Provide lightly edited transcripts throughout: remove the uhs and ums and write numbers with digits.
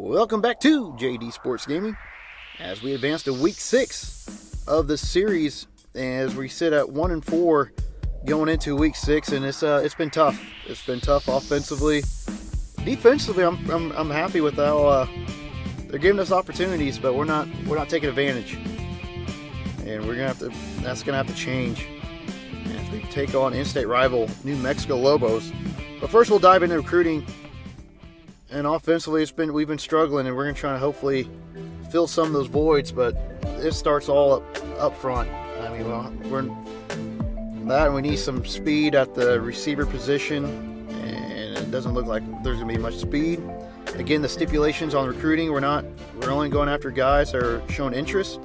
Welcome back to JD Sports Gaming as we advance to week 6 of the series, as we sit at 1-4 going into week 6, and it's been tough. It's been tough offensively. Defensively, I'm happy with how they're giving us opportunities, but we're not taking advantage, and that's gonna have to change as we take on in-state rival New Mexico Lobos. But first, we'll dive into recruiting. And offensively, we've been struggling, and we're going to try to hopefully fill some of those voids. But it starts all up front. I mean, and we need some speed at the receiver position, and it doesn't look like there's going to be much speed. Again, the stipulations on recruiting, we're only going after guys that are showing interest.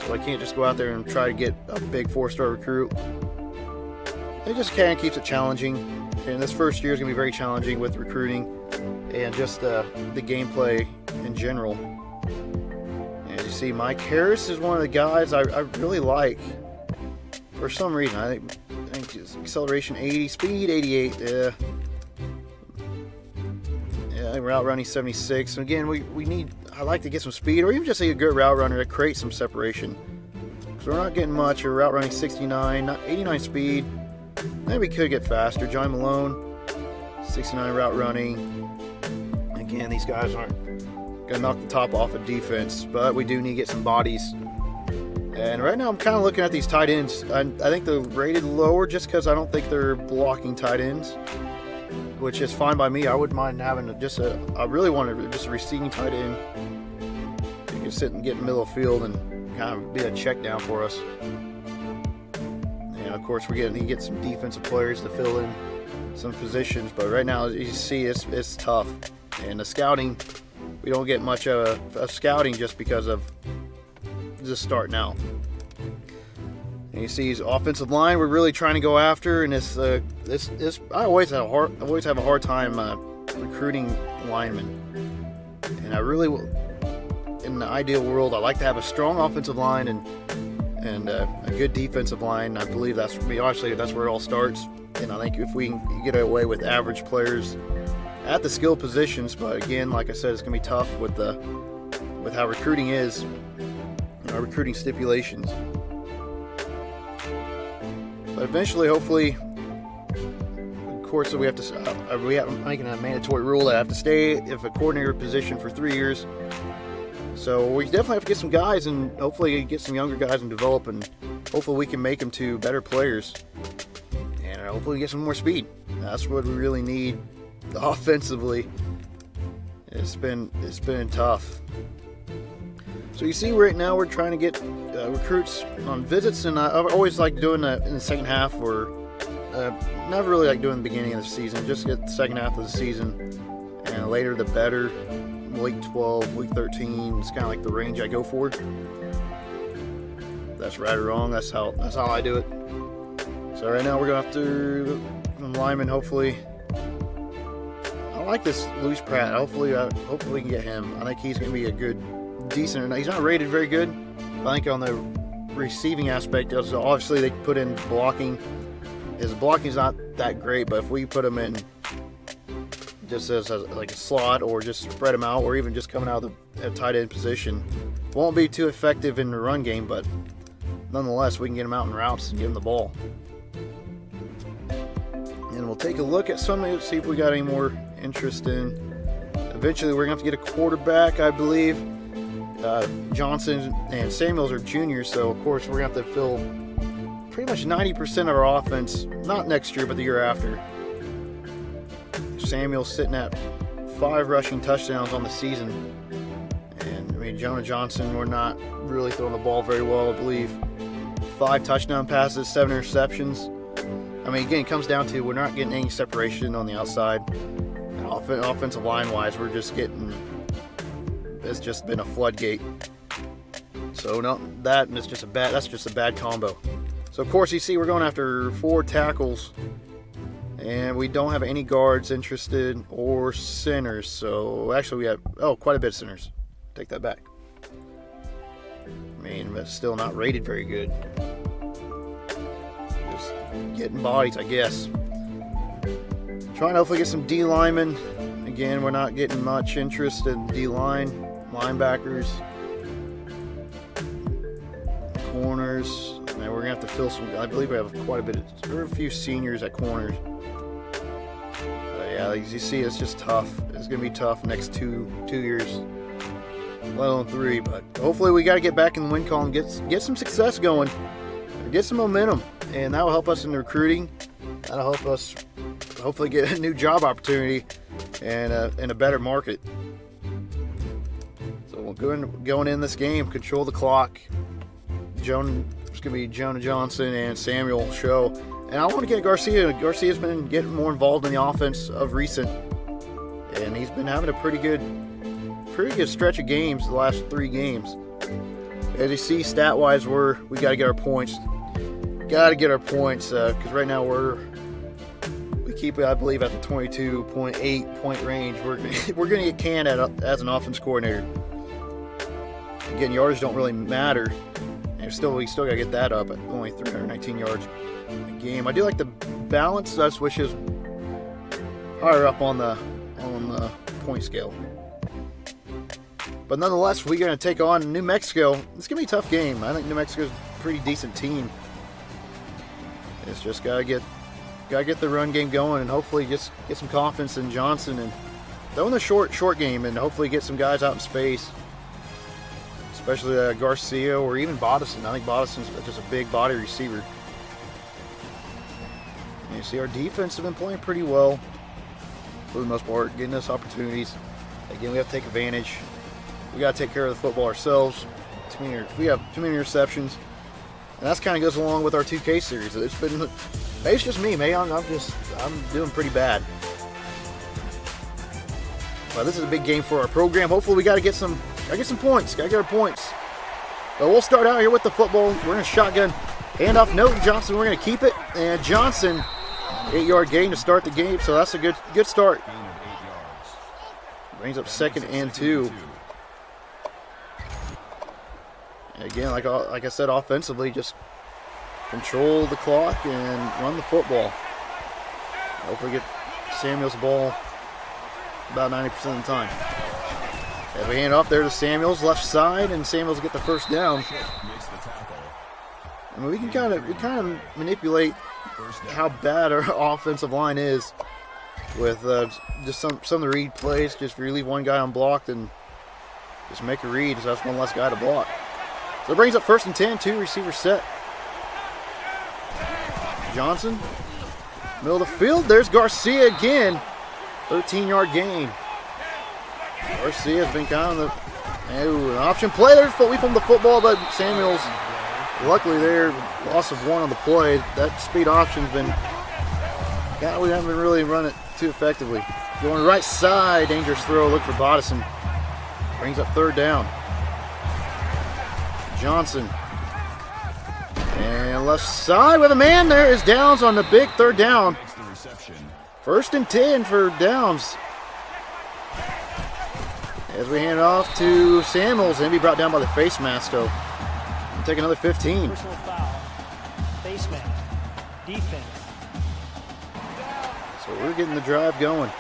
So I can't just go out there and try to get a big 4-star recruit. It just kind of keeps it challenging, and this first year is going to be very challenging with recruiting and just the gameplay in general. As you see, Mike Harris is one of the guys I really like for some reason. I think his acceleration 80, speed 88. Route running 76. And again, I like to get some speed, or even just a good route runner that creates some separation. So we're not getting much. Or route running 69, not 89 speed. Maybe we could get faster. John Malone, 69 route running. Again, these guys aren't going to knock the top off of defense, but we do need to get some bodies. And right now I'm kind of looking at these tight ends. I think they're rated lower just because I don't think they're blocking tight ends, which is fine by me. I wouldn't mind having I really want just a receiving tight end. You can sit and get in the middle of the field and kind of be a check down for us. And of course, we get some defensive players to fill in some positions, but right now, as you see, it's tough. And the scouting, we don't get much of scouting just because of just starting out. And you see his offensive line, we're really trying to go after, and I always have a hard time recruiting linemen. And I really, in the ideal world, I like to have a strong offensive line and a good defensive line. I believe that's where it all starts. And I think if we can get away with average players at the skill positions, but again, like I said, it's going to be tough with how recruiting is, our recruiting stipulations. But eventually, hopefully, of course, we have making a mandatory rule that I have to stay if a coordinator position for 3 years. So we definitely have to get some guys, and hopefully get some younger guys and develop, and hopefully we can make them to better players. And hopefully get some more speed. That's what we really need offensively. It's been tough. So you see, right now we're trying to get recruits on visits, and I always like doing that in the second half, or never really like doing the beginning of the season. Just get the second half of the season, and later the better. Week 12, week 13, it's kind of like the range I go for. That's right or wrong. That's how I do it. So right now we're going after some linemen, hopefully. I like this Luis Pratt. Hopefully we can get him. I think he's going to be decent. He's not rated very good. I think on the receiving aspect, obviously they put in blocking. His blocking is not that great, but if we put him in just as like a slot, or just spread him out, or even just coming out of the tight end position, won't be too effective in the run game, but nonetheless, we can get him out in routes and give him the ball. And we'll take a look at some, see if we got any more interest in. Eventually, we're going to have to get a quarterback, I believe. Johnson and Samuels are juniors, so of course we're going to have to fill pretty much 90% of our offense, not next year, but the year after. Samuel's sitting at 5 rushing touchdowns on the season. And I mean, Jonah Johnson, we're not really throwing the ball very well, I believe. 5 touchdown passes, 7 interceptions. I mean, again, it comes down to we're not getting any separation on the outside. And offensive line-wise, it's just been a floodgate. So that's just a bad combo. So of course, you see, we're going after 4 tackles. And we don't have any guards interested or centers. So actually we have quite a bit of centers. Take that back. I mean, but still not rated very good. Just getting bodies, I guess. Trying to hopefully get some D linemen. Again, we're not getting much interest in D-line, linebackers, corners. Man, we're going to have to fill some. I believe we have quite a bit. There are a few seniors at corners. Yeah, as you see, it's just tough. It's going to be tough next two years, let alone 3. But hopefully we got to get back in the win column, get some success going, get some momentum, and that will help us in the recruiting. That'll help us hopefully get a new job opportunity and in a better market. So we're going in this game, control the clock. It's going to be Jonah Johnson and Samuel Show. And I want to get Garcia. Garcia's been getting more involved in the offense of recent. And he's been having a pretty good stretch of games the last 3 games. As you see, stat-wise, we got to get our points. Got to get our points because right now we keep it, I believe, at the 22.8 point range. We're going to get canned as an offense coordinator. Again, yards don't really matter. And we still got to get that up at only 319 yards a game. I do like the balance. That's which is higher up on the point scale. But nonetheless, we're going to take on New Mexico. It's going to be a tough game. I think New Mexico's a pretty decent team. It's just got to get the run game going and hopefully just get some confidence in Johnson and throw in the short game and hopefully get some guys out in space, especially Garcia or even Bodison. I think Bodison's just a big body receiver. And you see our defense have been playing pretty well for the most part, getting us opportunities. Again, we have to take advantage. We got to take care of the football ourselves. We have too many interceptions. And that kind of goes along with our 2K series. Maybe it's just me. Maybe I'm doing pretty bad. But this is a big game for our program. Hopefully we got to get some points. Got to get our points. But we'll start out here with the football. We're going to shotgun handoff. No, Johnson, we're going to keep it. And Johnson, 8-yard gain to start the game. So that's a good start. Brings up 2nd and 2. Again, like I said, offensively, just control the clock and run the football. Hopefully get Samuels the ball about 90% of the time. As we hand off there to Samuels, left side, and Samuels get the first down. I mean, we kind of manipulate how bad our offensive line is with just some of the read plays. Just leave one guy unblocked and just make a read, so that's one less guy to block. So it brings up 1st and 10, 2 receivers set. Johnson, middle of the field. There's Garcia again. 13-yard gain. Garcia's been kind of an option play there. We pulled the football, but Samuels, luckily there, loss of 1 on the play. That speed option's been, we haven't been really running it too effectively. Going right side, dangerous throw. Look for Bodison. Brings up 3rd down. Johnson. And left side with a man there is Downs on the big 3rd down. 1st and 10 for Downs. As we hand it off to Samuels and be brought down by the face mask, though. We'll take another 15. Personal foul. Face mask. Defense. So we're getting the drive going.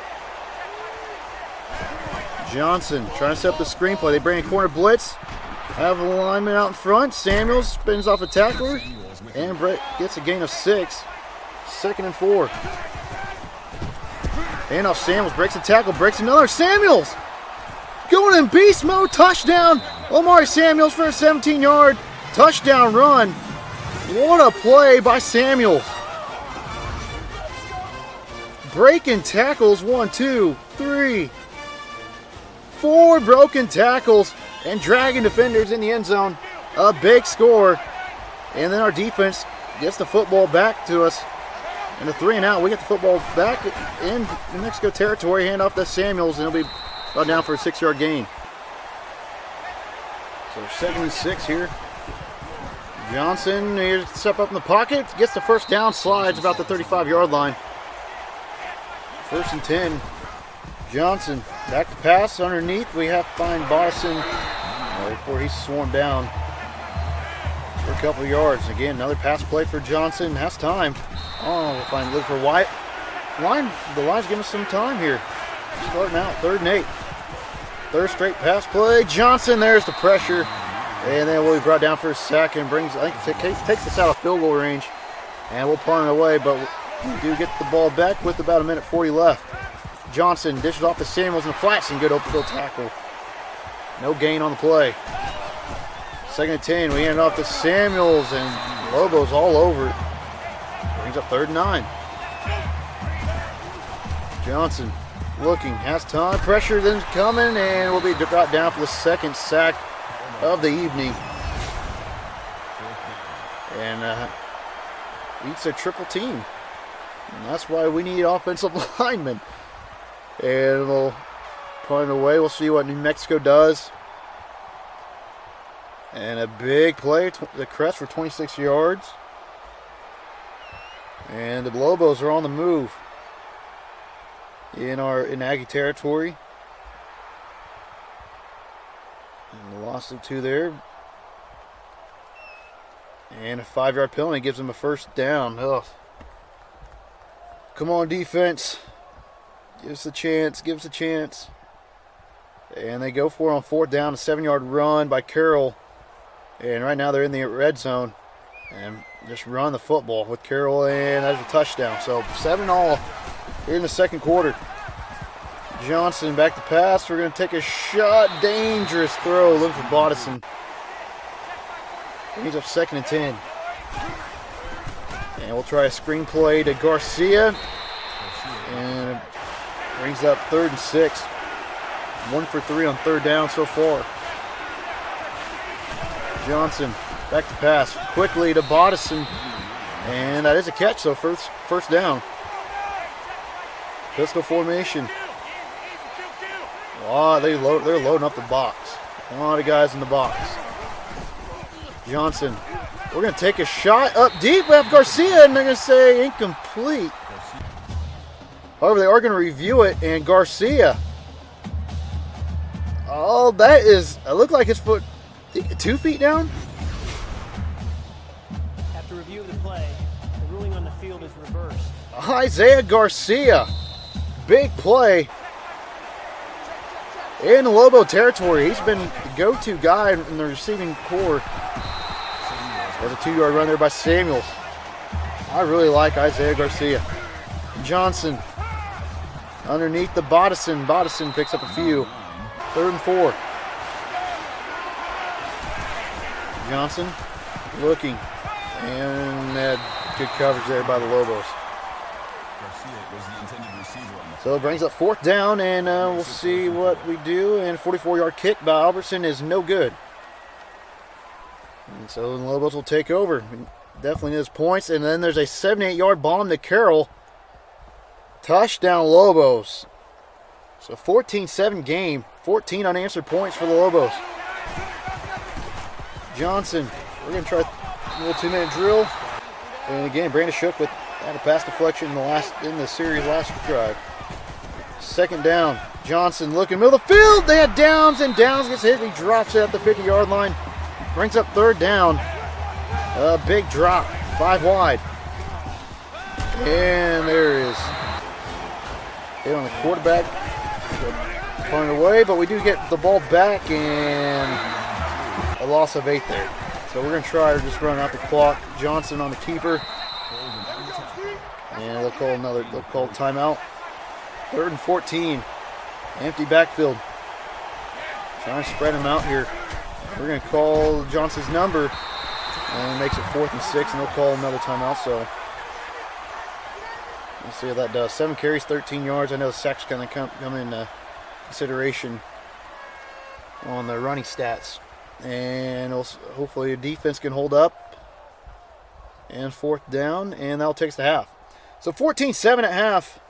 Johnson trying to set up the screenplay. They bring a corner blitz. Have a lineman out in front. Samuels spins off a tackler and gets a gain of 6. 2nd and 4. And off Samuels, breaks a tackle, breaks another. Samuels going in beast mode. Touchdown. Omari Samuels for a 17-yard touchdown run. What a play by Samuels. Breaking tackles. 1, 2, 3, 4 broken tackles. And dragging defenders in the end zone. A big score. And then our defense gets the football back to us. And the 3 and out. We get the football back in New Mexico territory. Hand off to Samuels. And it'll be brought down for a 6-yard gain. So 2nd and 6 here. Johnson, here to step up in the pocket. Gets the 1st down. Slides about the 35-yard line. 1st and 10. Johnson back to pass underneath. We have to find Bodison before he's swarmed down for a couple of yards. Again, another pass play for Johnson. Has time. Oh, we'll look for Wyatt. The line's giving us some time here. Starting out, 3rd and 8. Third straight pass play. Johnson, there's the pressure. And then we'll be brought down for a sack and brings, I think, takes us out of field goal range. And we'll punt it away, but we do get the ball back with about 1:40 left. Johnson dishes off to Samuels in the flats and good open field tackle. No gain on the play. 2nd and 10, we hand it off to Samuels and Lobos all over it. Brings up 3rd and 9. Johnson looking, has time, pressure then's coming, and will be brought down for the 2nd sack of the evening. And beats a triple team. And that's why we need offensive linemen. And we'll punt it away. We'll see what New Mexico does. And a big play, the crest for 26 yards. And the Lobos are on the move in Aggie territory. And the loss of 2 there. And a 5-yard penalty gives them a 1st down. Ugh. Come on, defense. Give us a chance. Give us a chance. And they go for it on 4th down. A 7-yard run by Carroll. And right now they're in the red zone. And just run the football with Carroll. And that's a touchdown. So 7-all here in the 2nd quarter. Johnson back to pass. We're going to take a shot. Dangerous throw. Looking for Bodison. He's up 2nd and 10. And we'll try a screen play to Garcia. And brings up 3rd and 6. 1 for 3 on 3rd down so far. Johnson back to pass. Quickly to Bodison. And that is a catch, so first down. Pistol formation. Oh, they're loading up the box. A lot of guys in the box. Johnson. We're going to take a shot up deep. We have Garcia, and they're going to say incomplete. However, they are going to review it, and Garcia. Oh, that is, it looked like his foot 2 feet down. After review of the play, the ruling on the field is reversed. Isaiah Garcia. Big play. In the Lobo territory. He's been the go-to guy in the receiving core. There's a 2-yard run there by Samuels. I really like Isaiah Garcia. Johnson underneath the Bodison. Bodison picks up a few. 3rd and 4. Johnson looking. And good coverage there by the Lobos. So it brings up 4th down, and we'll see what we do. And 44-yard kick by Albertson is no good. And so the Lobos will take over. Definitely needs points. And then there's a 78-yard bomb to Carroll. Touchdown Lobos. So 14-7 game. 14 unanswered points for the Lobos. Johnson. We're going to try a little 2-minute drill. And again, Brandon Shook had a pass deflection in the series last drive. 2nd down. Johnson looking middle of the field. They had Downs, and Downs gets hit. And he drops it at the 50-yard line. Brings up 3rd down. A big drop. 5 wide. And there is hit on the quarterback. Punt it away, but we do get the ball back, and a loss of 8 there. So we're going to try to just run out the clock. Johnson on the keeper. And they'll call timeout. 3rd and 14. Empty backfield. Trying to spread him out here. We're going to call Johnson's number. And it makes it 4th and 6, and they'll call another timeout. So we'll see what that does. 7 carries, 13 yards. I know the sacks kind of come into consideration on the running stats. And hopefully the defense can hold up. And 4th down, and that'll take us to half. So 14-7 at half.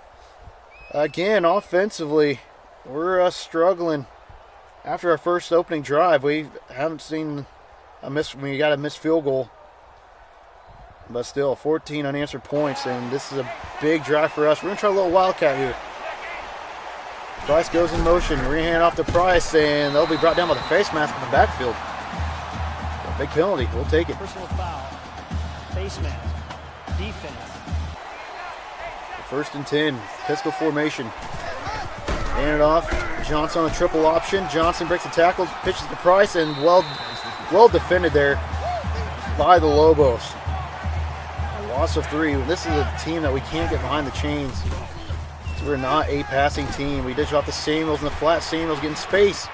Again, offensively, we're struggling. After our first opening drive, we haven't seen we got a missed field goal. But still, 14 unanswered points, and this is a big drive for us. We're going to try a little wildcat here. Price goes in motion. We're going to hand off to Price, and they'll be brought down by the face mask in the backfield. A big penalty. We'll take it. Personal foul. Face mask. Defense. 1st and 10. Pistol formation. Hand it off. Johnson on the triple option. Johnson breaks the tackle, pitches to Price, and well defended there by the Lobos. A loss of 3. This is a team that we can't get behind the chains. So we're not a passing team. We dish off the Samuels in the flat. Samuels getting space.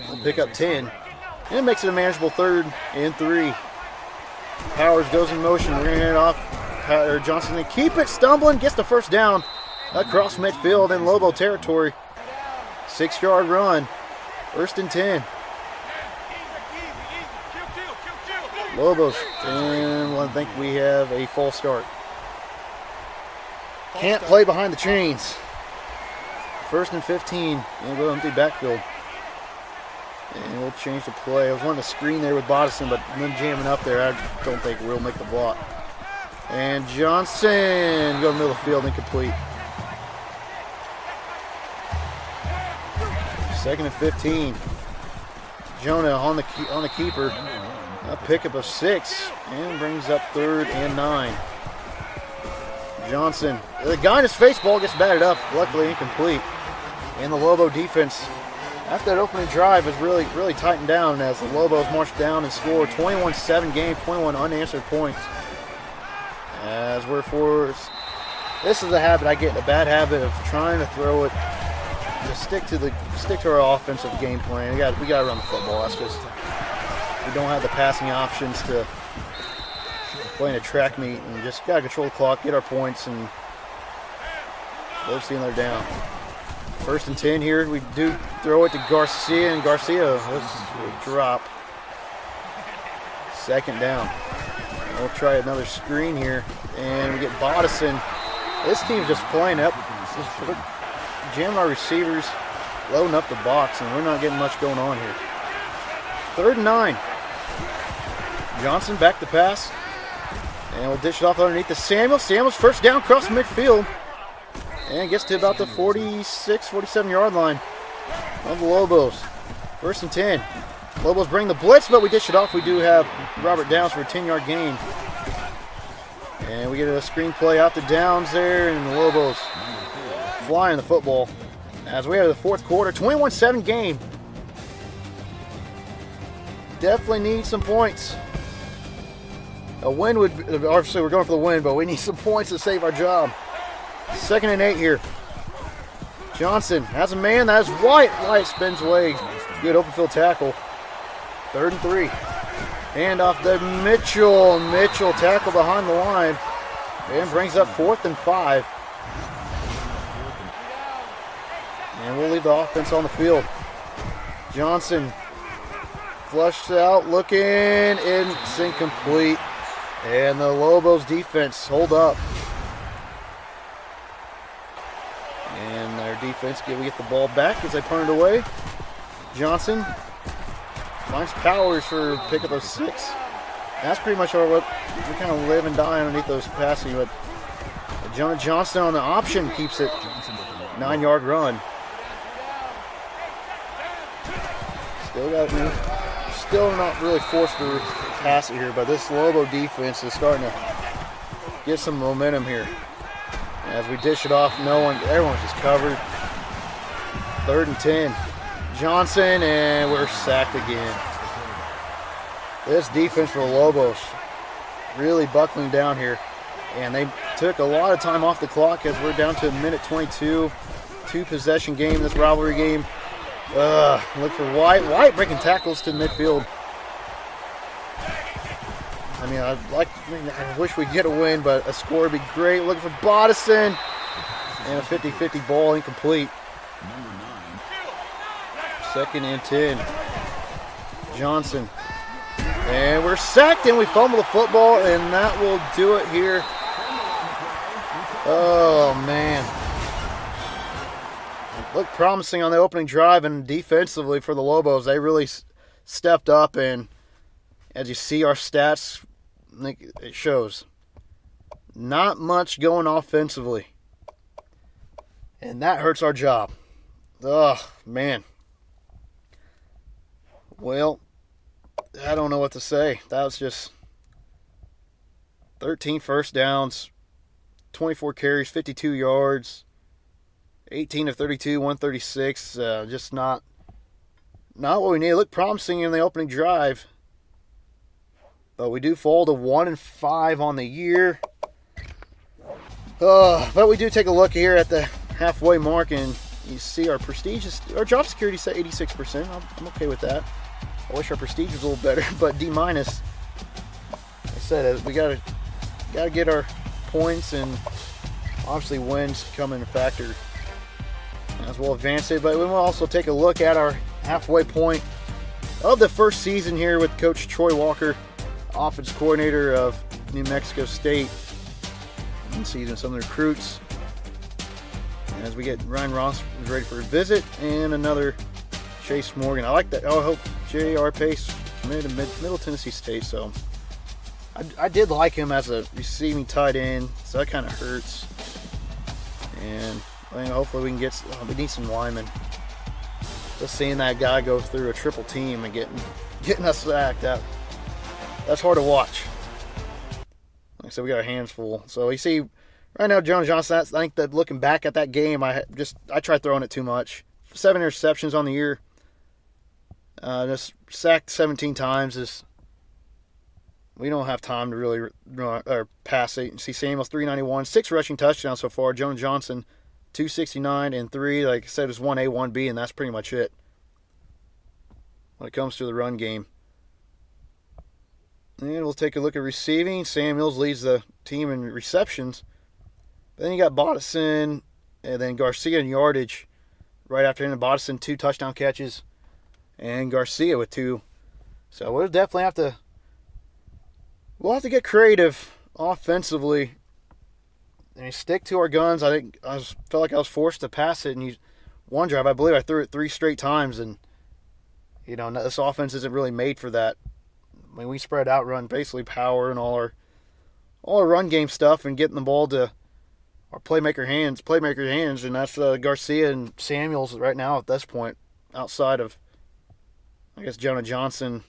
We'll pick up 10. And it makes it a manageable 3rd and 3. Powers goes in motion. We're going to hand it off. Johnson to keep it. Stumbling. Gets the first down across midfield in Lobo territory. 6-yard run. 1st and 10. Lobos. And I think we have a false start. Can't play behind the chains. 1st and 15. And we'll go empty backfield. And we'll change the play. I was wanting to screen there with Bodison, but then jamming up there, I don't think we'll make the block. And Johnson go to the middle of the field, incomplete. 2nd and 15. Jonah on the keeper. A pickup of 6 and brings up 3rd and 9. Johnson, the guy in his face, ball gets batted up, luckily incomplete. And the Lobo defense, after that opening drive, has really tightened down as the Lobos marched down and scored 21-7 game, 21 unanswered points. As we're forced, this is a habit I get, a bad habit of trying to throw it, just stick to our offensive game plan. We got to run the football. That's just, we don't have the passing options to play in a track meet, and just got to control the clock, get our points, and those team they're down. 1st and 10 here. We do throw it to Garcia, and Garcia will drop. 2nd down. We'll try another screen here, and we get Bodison. This team's just playing up, just jamming our receivers, loading up the box, and we're not getting much going on here. 3rd and 9. Johnson back to pass, and we'll dish it off underneath to Samuel. Samuel's first down across midfield, and gets to about the 46, 47-yard line of the Lobos. 1st and 10. Lobos bring the blitz, but we dish it off. We do have Robert Downs for a 10-yard gain. And we get a screen play out to Downs there, and the Lobos flying the football. As we have the 4th quarter, 21-7 game. Definitely need some points. A win would, obviously we're going for the win, but we need some points to save our job. 2nd and 8 here. Johnson has a man. That is White. White spins away. Good open field tackle. 3rd and 3. Hand off to Mitchell. Mitchell tackle behind the line. And brings up 4th and 5. And we'll leave the offense on the field. Johnson flushed out, looking, and it's incomplete. And the Lobos defense hold up. And their defense, we get the ball back as they punt it away. Johnson finds Powers for pickup of 6. That's pretty much what we kind of live and die underneath those passing. But Jonah Johnson on the option keeps it 9-yard run. Still not really forced to pass it here, but this Lobo defense is starting to get some momentum here. As we dish it off, everyone's just covered. 3rd and 10. Johnson, and we're sacked again. This defense for the Lobos really buckling down here. And they took a lot of time off the clock as we're down to a minute 22. 2-possession game, this rivalry game. Look for White. White breaking tackles to midfield. I wish we'd get a win, but a score would be great. Looking for Bodison. And a 50-50 ball, incomplete. 2nd and 10. Johnson. And we're sacked, and we fumble the football, and that will do it here. Oh, man. Looked promising on the opening drive, and defensively for the Lobos, they really stepped up, and as you see our stats, I think it shows. Not much going offensively. And that hurts our job. Oh, man. Well, I don't know what to say. That was just 13 first downs, 24 carries, 52 yards, 18 of 32, 136. Just not what we need. It looked promising in the opening drive. But we do fall to 1-5 on the year. But we do take a look here at the halfway mark, and you see our job security set 86%. I'm okay with that. I wish our prestige was a little better, but D-. Like I said, we gotta get our points, and obviously wins come in a factor as we'll advance it. But we will also take a look at our halfway point of the first season here with Coach Troy Walker, offense coordinator of New Mexico State, and season some of the recruits. As we get Ryan Ross is ready for a visit, and another Chase Morgan. I like that. I hope J.R. Pace committed to Middle Tennessee State, so I did like him as a receiving tight end, so that kind of hurts. And hopefully we can we need some linemen. Just seeing that guy go through a triple team and getting us sacked, that's hard to watch. Like I said, we got our hands full. So you see, right now, Jonah Johnson, I think that looking back at that game, I tried throwing it too much. 7 interceptions on the year. Just sacked 17 times. We don't have time to really run or pass it. You see Samuels 391, 6 rushing touchdowns so far. Jonah Johnson 269 and 3. Like I said, it's 1A, 1B, and that's pretty much it when it comes to the run game. And we'll take a look at receiving. Samuels leads the team in receptions. But then you got Bodison and then Garcia in yardage right after him. Bodison 2 touchdown catches and Garcia with 2. So we'll definitely have to get creative offensively and stick to our guns. I think felt like I was forced to pass it, and one drive I believe I threw it 3 straight times, and this offense isn't really made for that. I mean, we spread out, run basically power and all our run game stuff, and getting the ball to our playmaker hands, and that's Garcia and Samuels right now at this point. Outside of, I guess, Jonah Johnson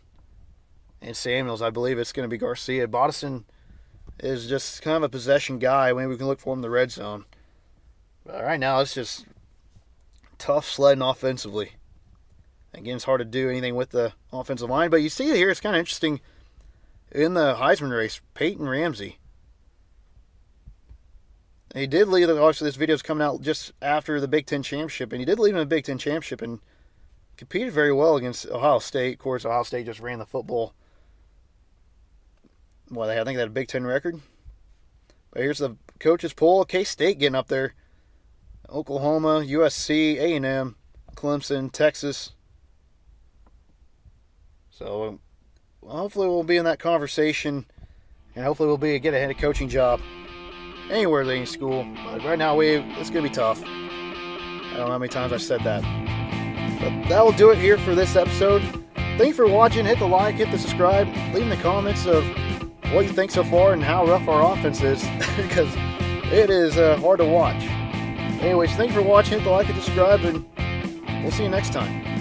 and Samuels, I believe it's going to be Garcia. Bodison is just kind of a possession guy. Maybe we can look for him in the red zone. But right now, it's just tough sledding offensively. Again, it's hard to do anything with the offensive line. But you see it here, it's kind of interesting. In the Heisman race, Peyton Ramsey. He did lead, obviously this video is coming out just after the Big Ten Championship, and he did lead in the Big Ten Championship and competed very well against Ohio State. Of course, Ohio State just ran the football. Well, I think they had a Big Ten record. But here's the coaches poll. K-State getting up there. Oklahoma, USC, A&M, Clemson, Texas. So hopefully we'll be in that conversation, and hopefully we'll get a head coaching job anywhere in any school. But right now it's going to be tough. I don't know how many times I've said that. But that will do it here for this episode. Thank you for watching. Hit the like, hit the subscribe. Leave in the comments of what you think so far and how rough our offense is, because it is hard to watch. Anyways, thank you for watching. Hit the like and subscribe, and we'll see you next time.